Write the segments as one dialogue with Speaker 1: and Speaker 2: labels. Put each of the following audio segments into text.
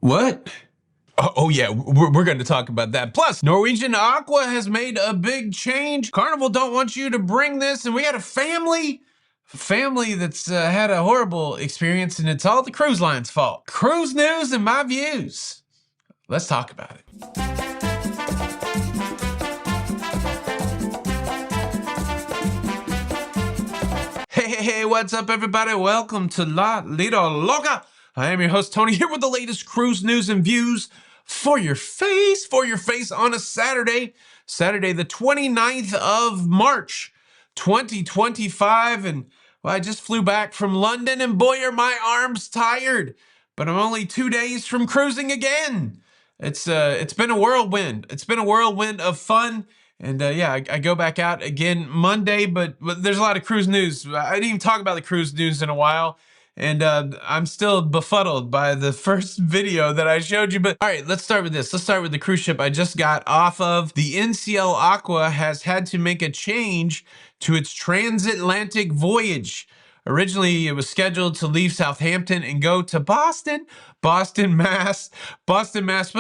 Speaker 1: What? Oh yeah, we're going to talk about that. Plus, Norwegian Aqua has made a big change. Carnival don't want you to bring this, and we got a family that's had a horrible experience, and it's all the cruise line's fault. Cruise news and my views. Let's talk about it. Hey, what's up, everybody? Welcome to La Lido Loca. I am your host, Tony, here with the latest cruise news and views for your face on a Saturday the 29th of March, 2025. And well, I just flew back from London, and boy, are my arms tired. But I'm only 2 days from cruising again. It's been a whirlwind. It's been a whirlwind of fun. And yeah, I go back out again Monday, but there's a lot of cruise news. I didn't even talk about the cruise news in a while. And I'm still befuddled by the first video that I showed you. But all right, let's start with this. Let's start with the cruise ship I just got off of. The NCL Aqua has had to make a change to its transatlantic voyage. Originally, it was scheduled to leave Southampton and go to Boston, Mass. Supposed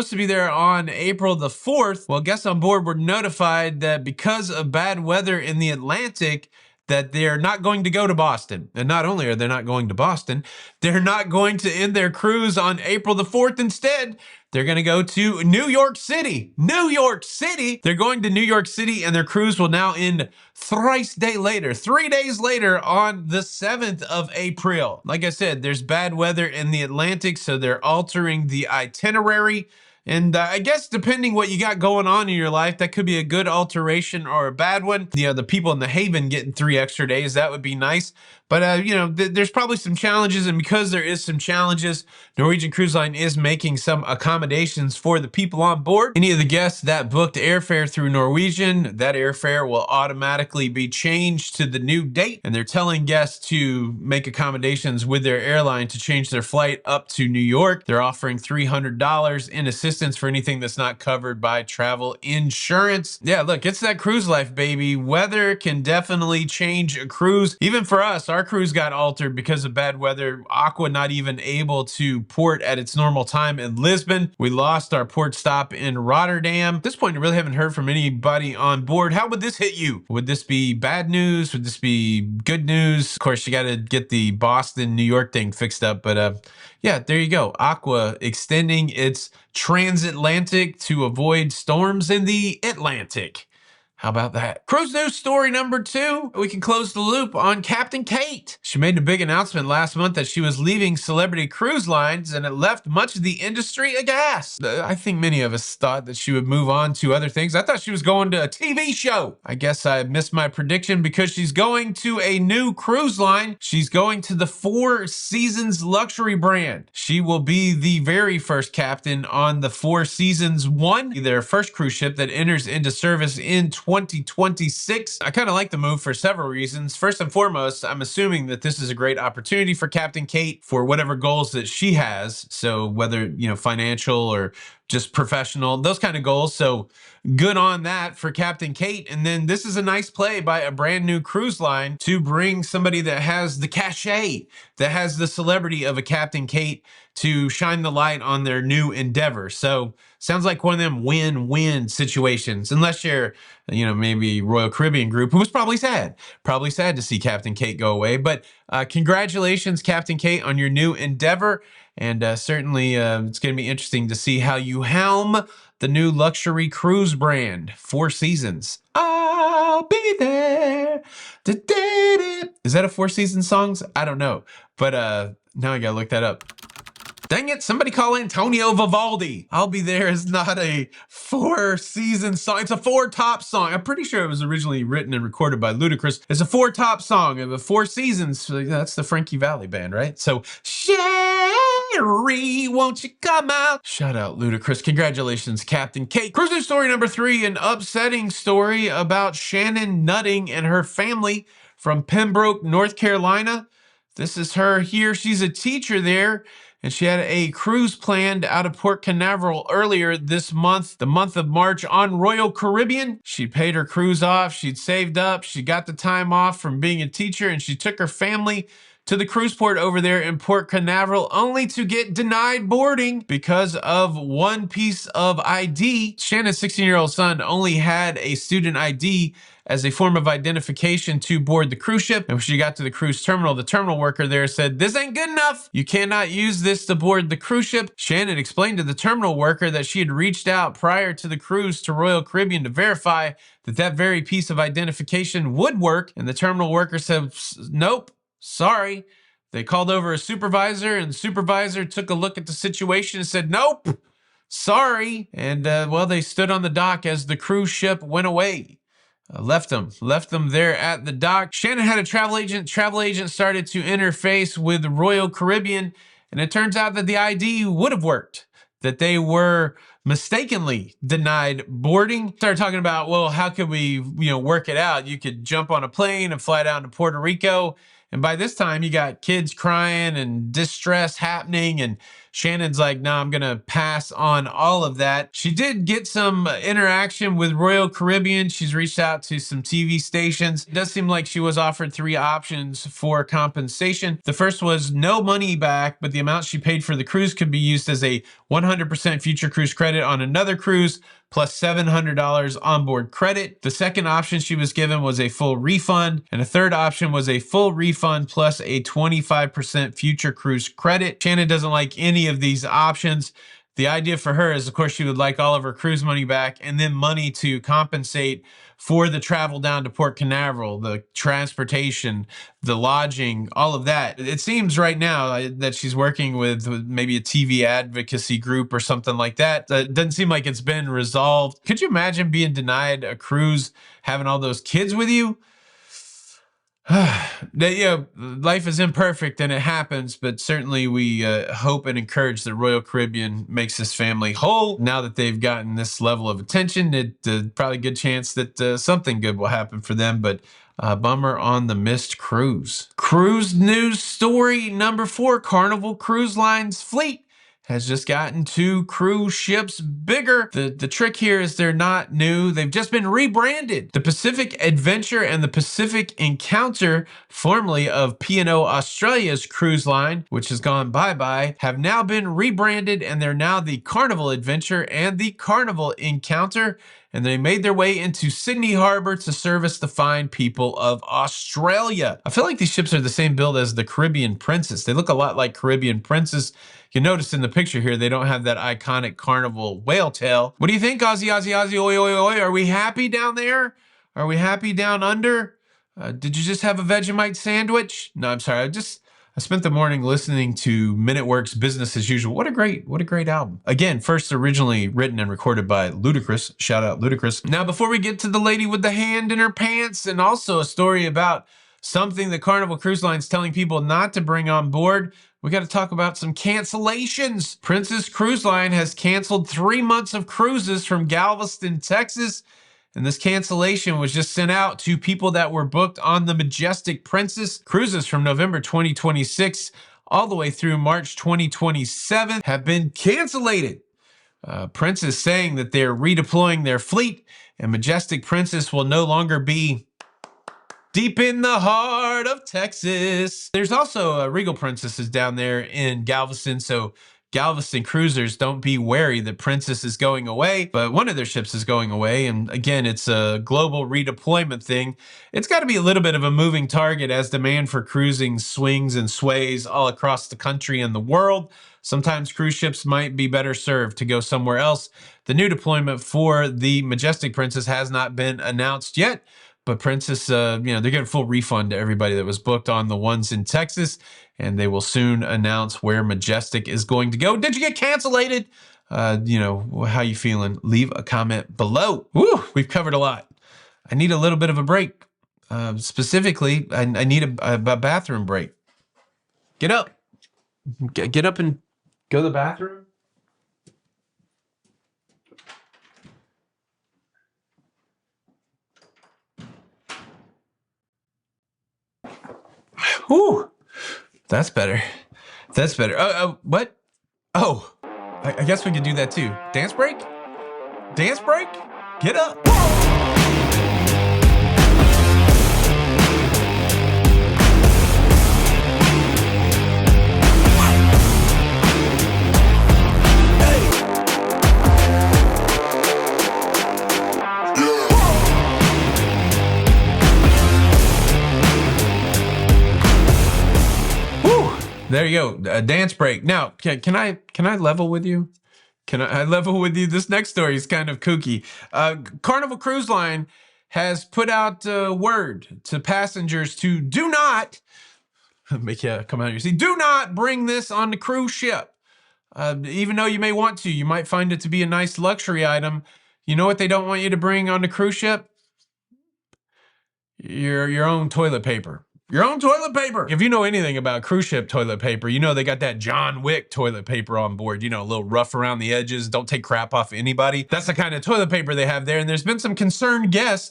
Speaker 1: to be there on April the 4th. Well, guests on board were notified that because of bad weather in the Atlantic, that they're not going to go to Boston. And not only are they not going to Boston, they're not going to end their cruise on April the 4th. Instead, they're going to go to New York City. New York City! They're going to New York City, and their cruise will now end 3 days later on the 7th of April. Like I said, there's bad weather in the Atlantic, so they're altering the itinerary. And I guess depending what you got going on in your life, that could be a good alteration or a bad one. You know, the people in the Haven getting 3 extra days, that would be nice. But, you know, there's probably some challenges. And because there is some challenges, Norwegian Cruise Line is making some accommodations for the people on board. Any of the guests that booked airfare through Norwegian, that airfare will automatically be changed to the new date. And they're telling guests to make accommodations with their airline to change their flight up to New York. They're offering $300 in assistance for anything that's not covered by travel insurance. Yeah, look, it's that cruise life, baby. Weather can definitely change a cruise. Even for us, our cruise got altered because of bad weather. Aqua not even able to port at its normal time in Lisbon. We lost our port stop in Rotterdam. At this point, I really haven't heard from anybody on board. How would this hit you? Would this be bad news? Would this be good news? Of course, you got to get the Boston, New York thing fixed up. But yeah, there you go. Aqua extending its transatlantic to avoid storms in the Atlantic. How about that? Cruise news story number 2. We can close the loop on Captain Kate. She made a big announcement last month that she was leaving Celebrity Cruise Lines, and it left much of the industry aghast. I think many of us thought that she would move on to other things. I thought she was going to a TV show. I guess I missed my prediction because she's going to a new cruise line. She's going to the Four Seasons luxury brand. She will be the very first captain on the Four Seasons 1, their first cruise ship that enters into service in 2026. I kind of like the move for several reasons. First and foremost, I'm assuming that this is a great opportunity for Captain Kate for whatever goals that she has. So whether, you know, financial or just professional, those kind of goals. So good on that for Captain Kate. And then this is a nice play by a brand new cruise line to bring somebody that has the cachet, that has the celebrity of a Captain Kate to shine the light on their new endeavor. So sounds like one of them win-win situations, unless you're, you know, maybe Royal Caribbean Group, who was probably sad to see Captain Kate go away. But congratulations, Captain Kate, on your new endeavor. And certainly it's going to be interesting to see how you helm the new luxury cruise brand, Four Seasons. I'll be there. Is that a Four Seasons songs? I don't know. But now I got to look that up. Dang it, somebody call Antonio Vivaldi. I'll Be There is not a Four Seasons song. It's a Four Top song. I'm pretty sure it was originally written and recorded by Ludacris. It's a Four Top song of the Four Seasons. That's the Frankie Valli band, right? So, Sherry, won't you come out? Shout out Ludacris. Congratulations, Captain Kate. Cruise news story number 3, an upsetting story about Shannon Nutting and her family from Pembroke, North Carolina. This is her here. She's a teacher there, and she had a cruise planned out of Port Canaveral earlier this month, the month of March, on Royal Caribbean. She paid her cruise off. She'd saved up. She got the time off from being a teacher, and she took her family to the cruise port over there in Port Canaveral, only to get denied boarding because of one piece of ID. Shannon's 16-year-old son only had a student ID as a form of identification to board the cruise ship. And when she got to the cruise terminal, the terminal worker there said, "This ain't good enough. You cannot use this to board the cruise ship." Shannon explained to the terminal worker that she had reached out prior to the cruise to Royal Caribbean to verify that that very piece of identification would work. And the terminal worker said, "Nope, sorry." They called over a supervisor, and the supervisor took a look at the situation and said, "Nope, sorry." And well, they stood on the dock as the cruise ship went away. Left them there at the dock. Shannon had a travel agent. Travel agent started to interface with Royal Caribbean, and it turns out that the ID would have worked, that they were mistakenly denied boarding. Started talking about, well, how could we, work it out? You could jump on a plane and fly down to Puerto Rico. And by this time, you got kids crying and distress happening. And Shannon's like, "No, I'm going to pass on all of that." She did get some interaction with Royal Caribbean. She's reached out to some TV stations. It does seem like she was offered 3 options for compensation. The first was no money back, but the amount she paid for the cruise could be used as a 100% future cruise credit on another cruise, plus $700 onboard credit. The second option she was given was a full refund, and a third option was a full refund plus a 25% future cruise credit. Shannon doesn't like any of these options. The idea for her is, of course, she would like all of her cruise money back and then money to compensate for the travel down to Port Canaveral, the transportation, the lodging, all of that. It seems right now that she's working with maybe a TV advocacy group or something like that. It doesn't seem like it's been resolved. Could you imagine being denied a cruise, having all those kids with you? Life is imperfect and it happens, but certainly we hope and encourage that Royal Caribbean makes this family whole. Now that they've gotten this level of attention, it's probably a good chance that something good will happen for them, but bummer on the missed cruise. Cruise news story number 4, Carnival Cruise Line's fleet has just gotten 2 cruise ships bigger. The trick here is they're not new. They've just been rebranded. The Pacific Adventure and the Pacific Encounter, formerly of P&O Australia's cruise line, which has gone bye-bye, have now been rebranded, and they're now the Carnival Adventure and the Carnival Encounter. And they made their way into Sydney Harbor to service the fine people of Australia. I feel like these ships are the same build as the Caribbean Princess. They look a lot like Caribbean Princess. You notice in the picture here, they don't have that iconic Carnival whale tail. What do you think, Aussie, Aussie, Aussie, oi, oi, oi? Are we happy down there? Are we happy down under? Did you just have a Vegemite sandwich? No, I'm sorry. I spent the morning listening to Minuteworks' Business as Usual. What a great album. Again, first originally written and recorded by Ludacris. Shout out Ludacris. Now, before we get to the lady with the hand in her pants, and also a story about something that Carnival Cruise Line's telling people not to bring on board, we got to talk about some cancellations. Princess Cruise Line has canceled 3 months of cruises from Galveston, Texas. And this cancellation was just sent out to people that were booked on the Majestic Princess. Cruises from November 2026 all the way through March 2027 have been cancellated. Princess saying that they're redeploying their fleet, and Majestic Princess will no longer be deep in the heart of Texas. There's also Regal Princess is down there in Galveston, so Galveston cruisers, don't be wary that Princess is going away, but one of their ships is going away. And again, it's a global redeployment thing. It's got to be a little bit of a moving target as demand for cruising swings and sways all across the country and the world. Sometimes cruise ships might be better served to go somewhere else. The new deployment for the Majestic Princess has not been announced yet, but Princess, they're getting full refund to everybody that was booked on the ones in Texas, and they will soon announce where Majestic is going to go. Did you get cancellated? How you feeling? Leave a comment below. Woo, we've covered a lot. I need a little bit of a break. Specifically, I need a bathroom break. Get up. Get up and go to the bathroom. Whew. That's better. That's better. What? Oh, I guess we could do that too. Dance break? Dance break? Get up. There you go. A dance break. Now, can I level with you? Can I level with you? This next story is kind of kooky. Carnival Cruise Line has put out word to passengers to do not make you come out of your seat. Do not bring this on the cruise ship. Even though you may want to, you might find it to be a nice luxury item. You know what they don't want you to bring on the cruise ship? Your own toilet paper. Your own toilet paper. If you know anything about cruise ship toilet paper, you know they got that John Wick toilet paper on board. You know, a little rough around the edges. Don't take crap off anybody. That's the kind of toilet paper they have there. And there's been some concerned guests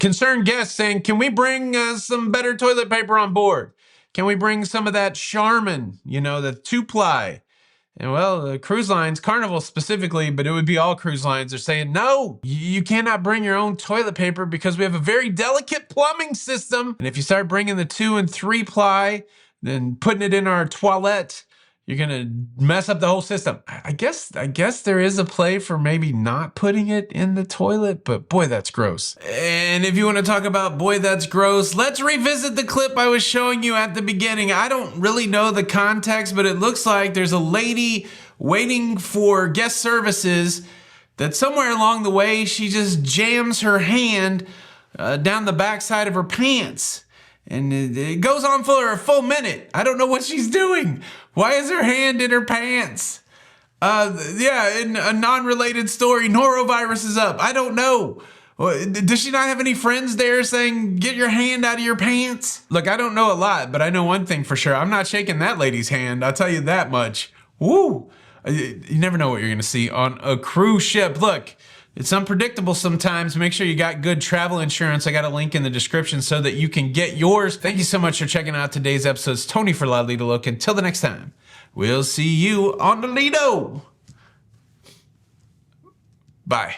Speaker 1: saying, can we bring some better toilet paper on board? Can we bring some of that Charmin, you know, the 2-ply? And well, the cruise lines, Carnival specifically, but it would be all cruise lines, are saying, no, you cannot bring your own toilet paper because we have a very delicate plumbing system. And if you start bringing the 2 and 3-ply, then putting it in our toilet, you're gonna mess up the whole system. I guess there is a play for maybe not putting it in the toilet, but boy, that's gross. And if you want to talk about boy, that's gross, let's revisit the clip I was showing you at the beginning. I don't really know the context, but it looks like there's a lady waiting for guest services that somewhere along the way, she just jams her hand down the backside of her pants. And it goes on for a full minute. I don't know what she's doing. Why is her hand in her pants? Yeah, in a non-related story, norovirus is up. I don't know. Does she not have any friends there saying, get your hand out of your pants? Look, I don't know a lot, but I know one thing for sure. I'm not shaking that lady's hand. I'll tell you that much. Woo! You never know what you're gonna see on a cruise ship. Look, it's unpredictable sometimes. Make sure you got good travel insurance. I got a link in the description so that you can get yours. Thank you so much for checking out today's episode. It's Tony for La Lido Loca. Until the next time, we'll see you on the Lido. Bye.